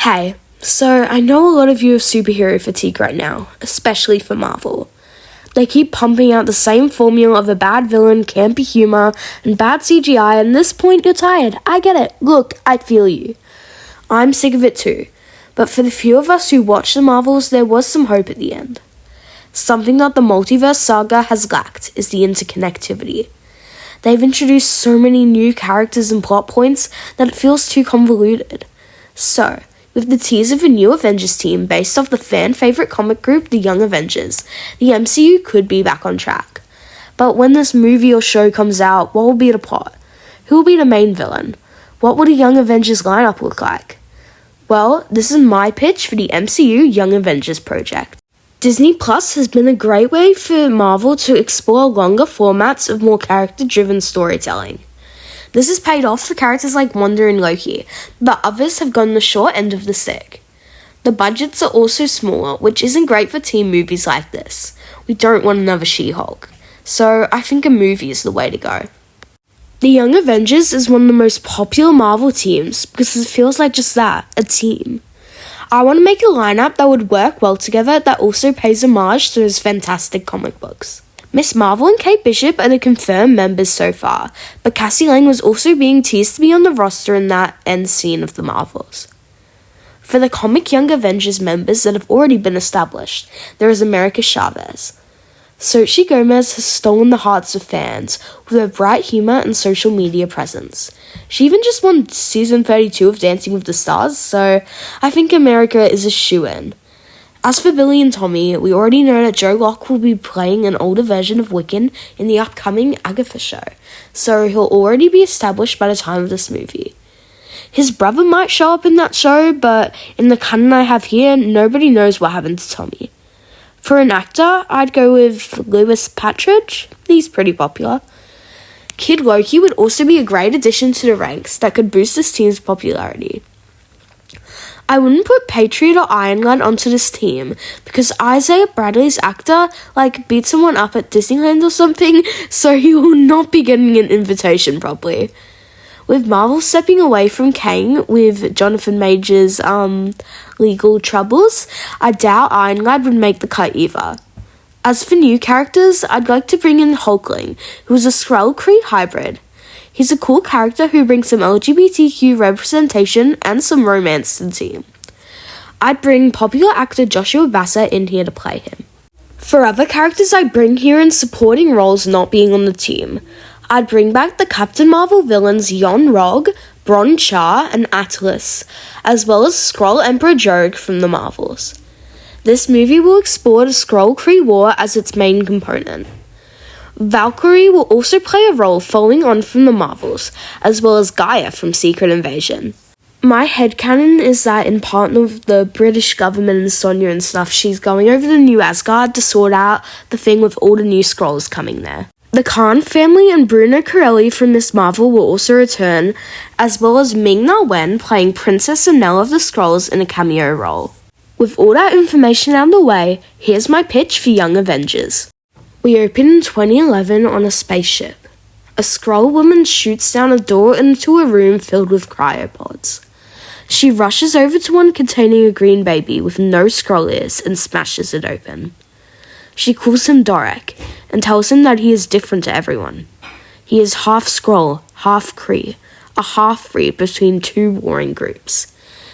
Hey, so I know a lot of you have superhero fatigue right now, especially for Marvel. They keep pumping out the same formula of a bad villain, campy humor, and bad CGI, and at this point you're tired. I get it. Look, I feel you. I'm sick of it too. But for the few of us who watched the Marvels, there was some hope at the end. Something that the multiverse saga has lacked is the interconnectivity. They've introduced so many new characters and plot points that it feels too convoluted. So, with the tease of a new Avengers team based off the fan-favourite comic group The Young Avengers, the MCU could be back on track. But when this movie or show comes out, what will be the plot? Who will be the main villain? What will the Young Avengers lineup look like? Well, this is my pitch for the MCU Young Avengers project. Disney Plus has been a great way for Marvel to explore longer formats of more character-driven storytelling. This has paid off for characters like Wanda and Loki, but others have gone the short end of the stick. The budgets are also smaller, which isn't great for team movies like this. We don't want another She-Hulk. So I think a movie is the way to go. The Young Avengers is one of the most popular Marvel teams because it feels like just that, a team. I want to make a lineup that would work well together that also pays homage to those fantastic comic books. Miss Marvel and Kate Bishop are the confirmed members so far, but Cassie Lang was also being teased to be on the roster in that end scene of the Marvels. For the comic Young Avengers members that have already been established, there is America Chavez. Xochitl Gomez has stolen the hearts of fans with her bright humor and social media presence. She even just won season 32 of Dancing with the Stars, so I think America is a shoo-in. As for Billy and Tommy, we already know that Joe Locke will be playing an older version of Wiccan in the upcoming Agatha show, so he'll already be established by the time of this movie. His brother might show up in that show, but in the canon I have here, nobody knows what happened to Tommy. For an actor, I'd go with Louis Patridge. He's pretty popular. Kid Loki would also be a great addition to the ranks that could boost this team's popularity. I wouldn't put Patriot or Iron Lad onto this team because Isaiah Bradley's actor beat someone up at Disneyland or something, so he will not be getting an invitation probably. With Marvel stepping away from Kang with Jonathan Majors' legal troubles, I doubt Iron Lad would make the cut either. As for new characters, I'd like to bring in Hulkling, who is a Skrull-Kree hybrid. He's a cool character who brings some LGBTQ representation and some romance to the team. I'd bring popular actor Joshua Bassett in here to play him. For other characters I'd bring here in supporting roles not being on the team, I'd bring back the Captain Marvel villains Yon-Rogg, Bron-Char, and Atlas, as well as Skrull Emperor Jorg from the Marvels. This movie will explore the Skrull-Kree War as its main component. Valkyrie will also play a role following on from the Marvels, as well as Gaia from Secret Invasion. My headcanon is that in partner with the British government and Sonya and stuff, she's going over to New Asgard to sort out the thing with all the new Skrulls coming there. The Khan family and Bruno Corelli from Miss Marvel will also return, as well as Ming-Na Wen playing Princess Anel of the Skrulls in a cameo role. With all that information out of the way, here's my pitch for Young Avengers. We open in 2011 on a spaceship. A Skrull woman shoots down a door into a room filled with cryopods. She rushes over to one containing a green baby with no Skrull ears and smashes it open. She calls him Dorek and tells him that he is different to everyone. He is half Skrull, half Kree, a half-breed between two warring groups.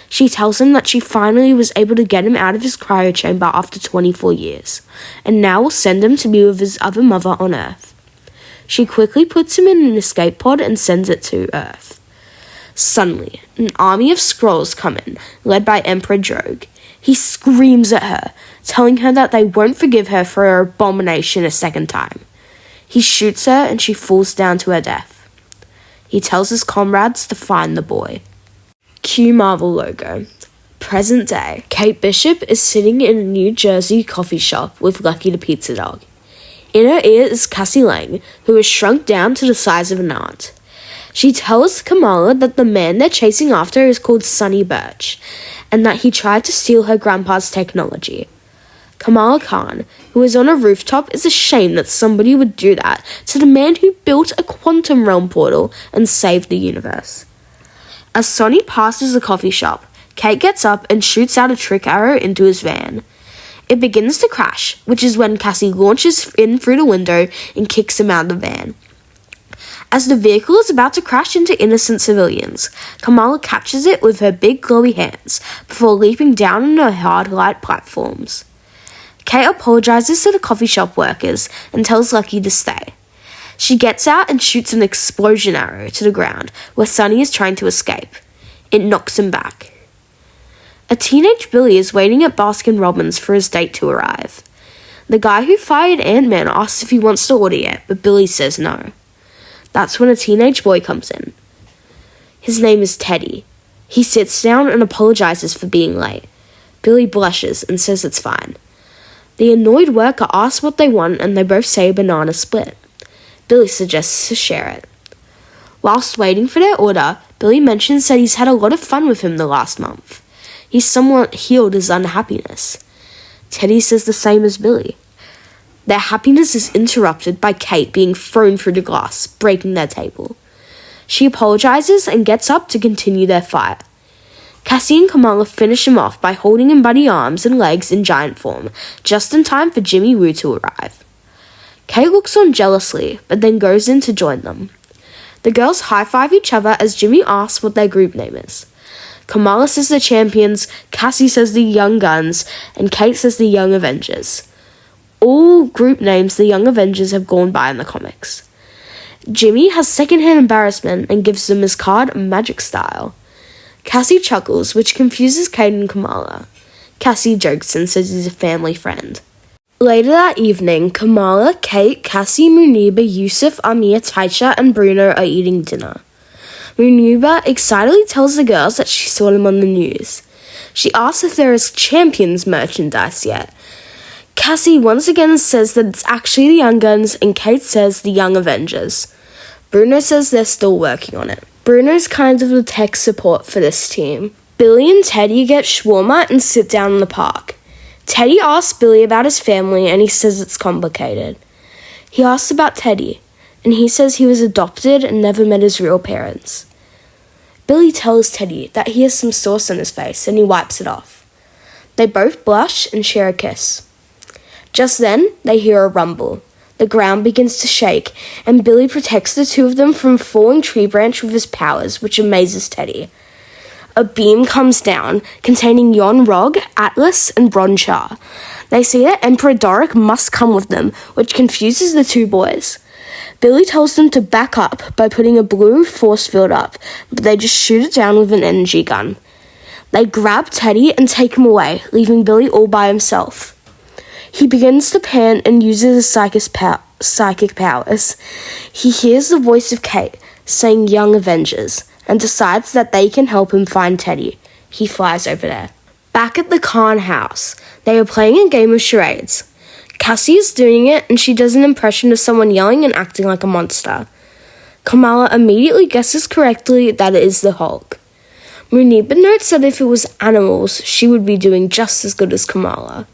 She tells him that she finally was able to get him out of his cryo chamber after 24 years, and now will send him to be with his other mother on Earth. She quickly puts him in an escape pod and sends it to Earth. Suddenly, an army of Skrulls come in, led by Emperor Jorg. He screams at her, telling her that they won't forgive her for her abomination a second time. He shoots her and she falls down to her death. He tells his comrades to find the boy. Cue Marvel logo. Present day. Kate Bishop is sitting in a New Jersey coffee shop with Lucky the Pizza Dog. In her ear is Cassie Lang, who is shrunk down to the size of an ant. She tells Kamala that the man they're chasing after is called Sonny Birch, and that he tried to steal her grandpa's technology. Kamala Khan, who is on a rooftop, is ashamed that somebody would do that to the man who built a quantum realm portal and saved the universe. As Sonny passes the coffee shop, Kate gets up and shoots out a trick arrow into his van. It begins to crash, which is when Cassie launches in through the window and kicks him out of the van. As the vehicle is about to crash into innocent civilians, Kamala catches it with her big glowy hands before leaping down on her hard light platforms. Kate apologizes to the coffee shop workers and tells Lucky to stay. She gets out and shoots an explosion arrow to the ground where Sonny is trying to escape. It knocks him back. A teenage Billy is waiting at Baskin-Robbins for his date to arrive. The guy who fired Ant-Man asks if he wants to order yet, but Billy says no. That's when a teenage boy comes in. His name is Teddy. He sits down and apologizes for being late. Billy blushes and says it's fine. The annoyed worker asks what they want and they both say a banana split. Billy suggests to share it. Whilst waiting for their order, Billy mentions that he's had a lot of fun with him the last month. He's somewhat healed his unhappiness. Teddy says the same as Billy. Their happiness is interrupted by Kate being thrown through the glass, breaking their table. She apologizes and gets up to continue their fight. Cassie and Kamala finish him off by holding him by the arms and legs in giant form, just in time for Jimmy Woo to arrive. Kate looks on jealously, but then goes in to join them. The girls high-five each other as Jimmy asks what their group name is. Kamala says the Champions, Cassie says the Young Guns, and Kate says the Young Avengers. All group names the Young Avengers have gone by in the comics. Jimmy has secondhand embarrassment and gives them his card Magic Style. Cassie chuckles, which confuses Kate and Kamala. Cassie jokes and says he's a family friend. Later that evening, Kamala, Kate, Cassie, Muniba, Yusuf, Amir, Taisha, and Bruno are eating dinner. Muniba excitedly tells the girls that she saw them on the news. She asks if there is Champions merchandise yet. Cassie once again says that it's actually the Young Guns, and Kate says the Young Avengers. Bruno says they're still working on it. Bruno's kind of the tech support for this team. Billy and Teddy get shawarma and sit down in the park. Teddy asks Billy about his family, and he says it's complicated. He asks about Teddy, and he says he was adopted and never met his real parents. Billy tells Teddy that he has some sauce on his face, and he wipes it off. They both blush and share a kiss. Just then, they hear a rumble. The ground begins to shake, and Billy protects the two of them from a falling tree branch with his powers, which amazes Teddy. A beam comes down, containing Yon Rog, Atlas, and Bronchar. They see that Emperor Doric must come with them, which confuses the two boys. Billy tells them to back up by putting a blue force field up, but they just shoot it down with an energy gun. They grab Teddy and take him away, leaving Billy all by himself. He begins to pant and uses his psychic powers. He hears the voice of Kate saying Young Avengers and decides that they can help him find Teddy. He flies over there. Back at the Khan house, they are playing a game of charades. Cassie is doing it and she does an impression of someone yelling and acting like a monster. Kamala immediately guesses correctly that it is the Hulk. Muniba notes that if it was animals, she would be doing just as good as Kamala.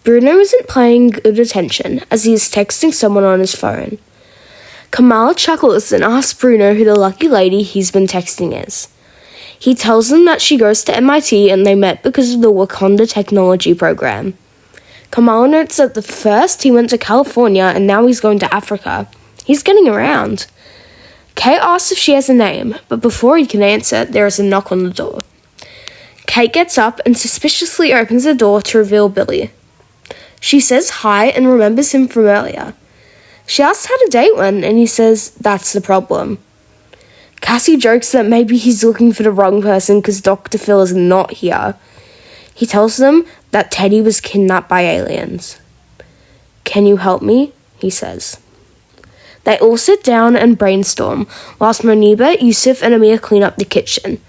Bruno isn't paying good attention as he is texting someone on his phone. Kamala chuckles and asks Bruno who the lucky lady he's been texting is. He tells them that she goes to MIT and they met because of the Wakanda technology program. Kamala notes that the first he went to California and now he's going to Africa. He's getting around. Kate asks if she has a name, but before he can answer, there is a knock on the door. Kate gets up and suspiciously opens the door to reveal Billy. She says hi and remembers him from earlier. She asks how the date went, and he says that's the problem. Cassie jokes that maybe he's looking for the wrong person because Dr. Phil is not here. He tells them that Teddy was kidnapped by aliens. Can you help me? He says. They all sit down and brainstorm, whilst Muniba, Yusuf, and Amir clean up the kitchen.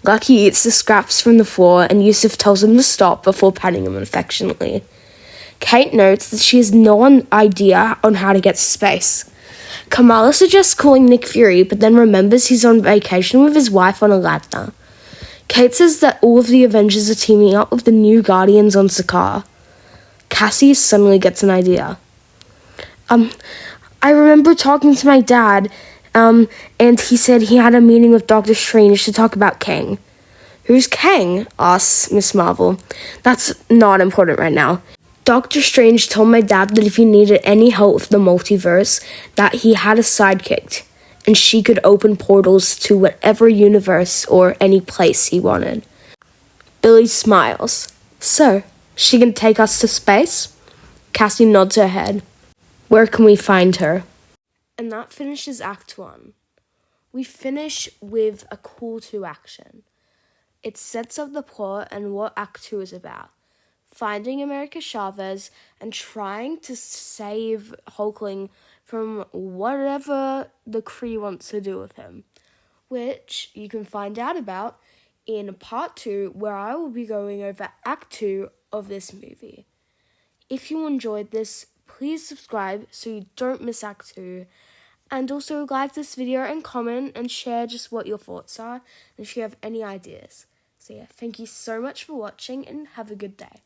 Lucky eats the scraps from the floor, and Yusuf tells him to stop before patting him affectionately. Kate notes that she has no idea on how to get to space. Kamala suggests calling Nick Fury, but then remembers he's on vacation with his wife on Aladna. Kate says that all of the Avengers are teaming up with the new Guardians on Sakaar. Cassie suddenly gets an idea. I remember talking to my dad, and he said he had a meeting with Doctor Strange to talk about Kang. Who's Kang? Asks Miss Marvel. That's not important right now. Doctor Strange told my dad that if he needed any help with the multiverse, that he had a sidekick, and she could open portals to whatever universe or any place he wanted. Billy smiles. So, she can take us to space? Cassie nods her head. Where can we find her? And that finishes Act 1. We finish with a call to action. It sets up the plot and what Act 2 is about. Finding America Chavez and trying to save Hulkling from whatever the Kree wants to do with him, which you can find out about in Part 2, where I will be going over Act 2 of this movie. If you enjoyed this, please subscribe so you don't miss Act 2. And also like this video and comment and share just what your thoughts are and if you have any ideas. So yeah, thank you so much for watching and have a good day.